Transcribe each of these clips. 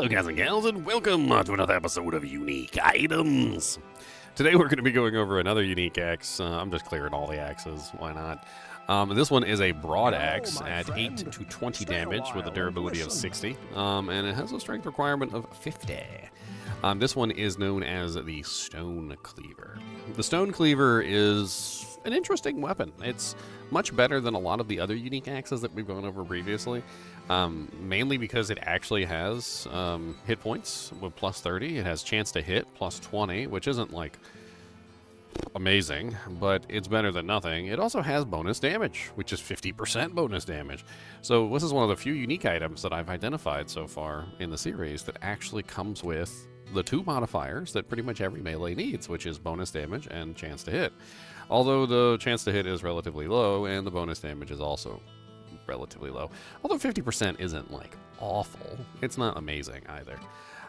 Hello guys and gals, and welcome to another episode of Unique Items. Today we're going to be going over another unique axe. I'm just clearing all the axes, why not? This one is a broad axe at 8 to 20 damage with a durability of 60, and it has a strength requirement of 50. This one is known as the Stonecleaver. The Stonecleaver is an interesting weapon. It's much better than a lot of the other unique axes that we've gone over previously, mainly because it actually has hit points with plus 30. It has chance to hit plus 20, which isn't like amazing, but it's better than nothing. It also has bonus damage, which is 50% bonus damage. So this is one of the few unique items that I've identified so far in the series that actually comes with the two modifiers that pretty much every melee needs, which is bonus damage and chance to hit. Although the chance to hit is relatively low, and the bonus damage is also relatively low. Although 50% isn't, like, awful. It's not amazing either.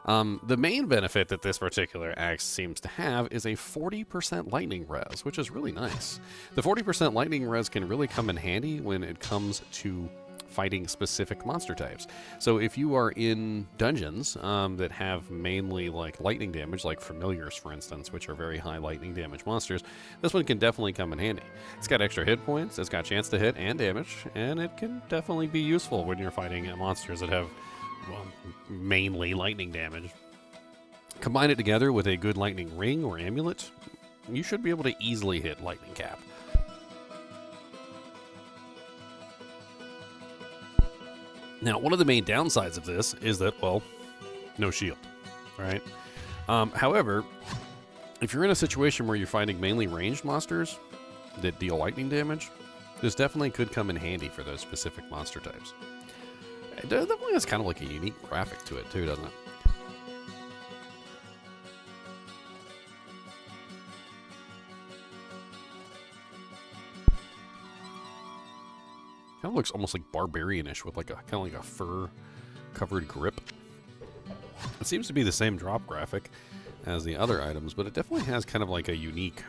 The main benefit that this particular axe seems to have is a 40% lightning res, which is really nice. The 40% lightning res can really come in handy when it comes to fighting specific monster types. So if you are in dungeons that have mainly like lightning damage, like familiars for instance, which are very high lightning damage monsters, this one can definitely come in handy. It's got extra hit points, it's got chance to hit and damage, and it can definitely be useful when you're fighting monsters that have, well, mainly lightning damage. Combine it together with a good lightning ring or amulet, you should be able to easily hit lightning cap. Now, one of the main downsides of this is that, well, no shield, right? However, if you're in a situation where you're fighting mainly ranged monsters that deal lightning damage, this definitely could come in handy for those specific monster types. It definitely has kind of like a unique graphic to it too, doesn't it? Kind of looks almost like barbarianish with like a kind of like a fur-covered grip. It seems to be the same drop graphic as the other items, but it definitely has kind of like a unique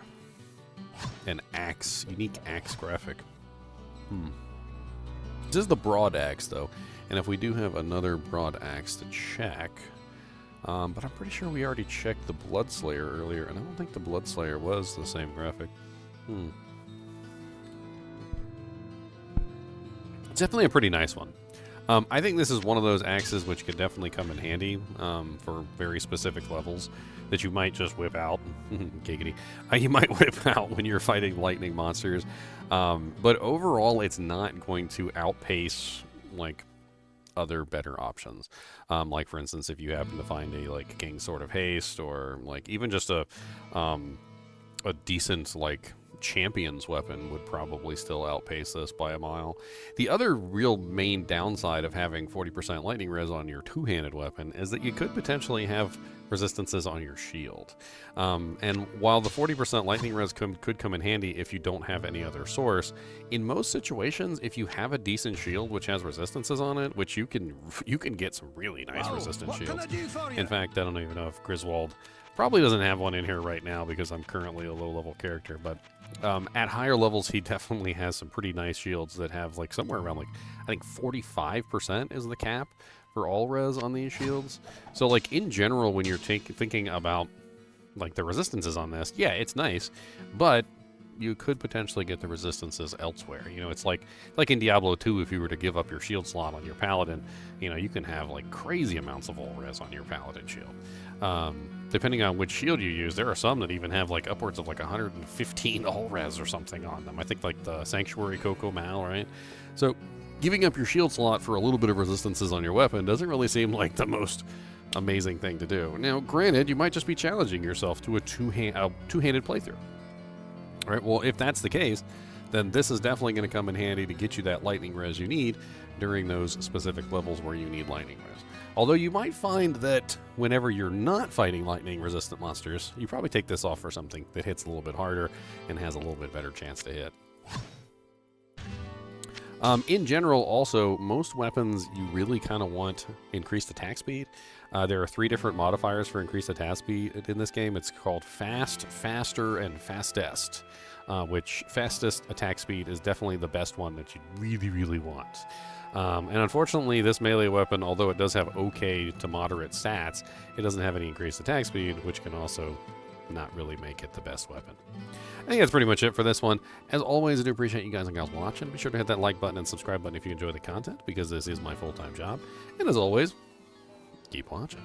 axe graphic. This is the broad axe though, and if we do have another broad axe to check, but I'm pretty sure we already checked the Bloodslayer earlier, and I don't think the Bloodslayer was the same graphic. It's definitely a pretty nice one. I think this is one of those axes which could definitely come in handy for very specific levels that you might just whip out. Giggity. You might whip out when you're fighting lightning monsters. But overall, it's not going to outpace like other better options. Like for instance, if you happen to find a like King's Sword of Haste, or like even just a decent like champion's weapon would probably still outpace this by a mile. The other real main downside of having 40% lightning res on your two-handed weapon is that you could potentially have resistances on your shield. And while the 40% lightning res could come in handy if you don't have any other source, in most situations, if you have a decent shield which has resistances on it, which you can get some really nice resistant shields. In fact, I don't even know if Griswold probably doesn't have one in here right now because I'm currently a low-level character, but at higher levels, he definitely has some pretty nice shields that have like somewhere around like, I think 45% is the cap for all res on these shields. So like in general, when you're thinking about like the resistances on this, yeah, it's nice, but you could potentially get the resistances elsewhere. You know, it's like in Diablo 2, if you were to give up your shield slot on your paladin, you know, you can have like crazy amounts of all res on your paladin shield. Depending on which shield you use, there are some that even have like upwards of like 115 all res or something on them. I think like the Sanctuary Coco Mal, right? So giving up your shield slot for a little bit of resistances on your weapon doesn't really seem like the most amazing thing to do. Now, granted, you might just be challenging yourself to a two-handed playthrough. All right, well, if that's the case, then this is definitely going to come in handy to get you that lightning res you need during those specific levels where you need lightning res. Although you might find that whenever you're not fighting lightning-resistant monsters, you probably take this off for something that hits a little bit harder and has a little bit better chance to hit. In general, also, most weapons you really kind of want increased attack speed. There are 3 different modifiers for increased attack speed in this game. It's called fast, faster, and fastest, which fastest attack speed is definitely the best one that you really, really want. And unfortunately, this melee weapon, although it does have okay to moderate stats, it doesn't have any increased attack speed, which can also not really make it the best weapon. I think that's pretty much it for this one. As always, I do appreciate you guys and gals watching. Be sure to hit that like button and subscribe button if you enjoy the content, because this is my full-time job. And as always, keep watching.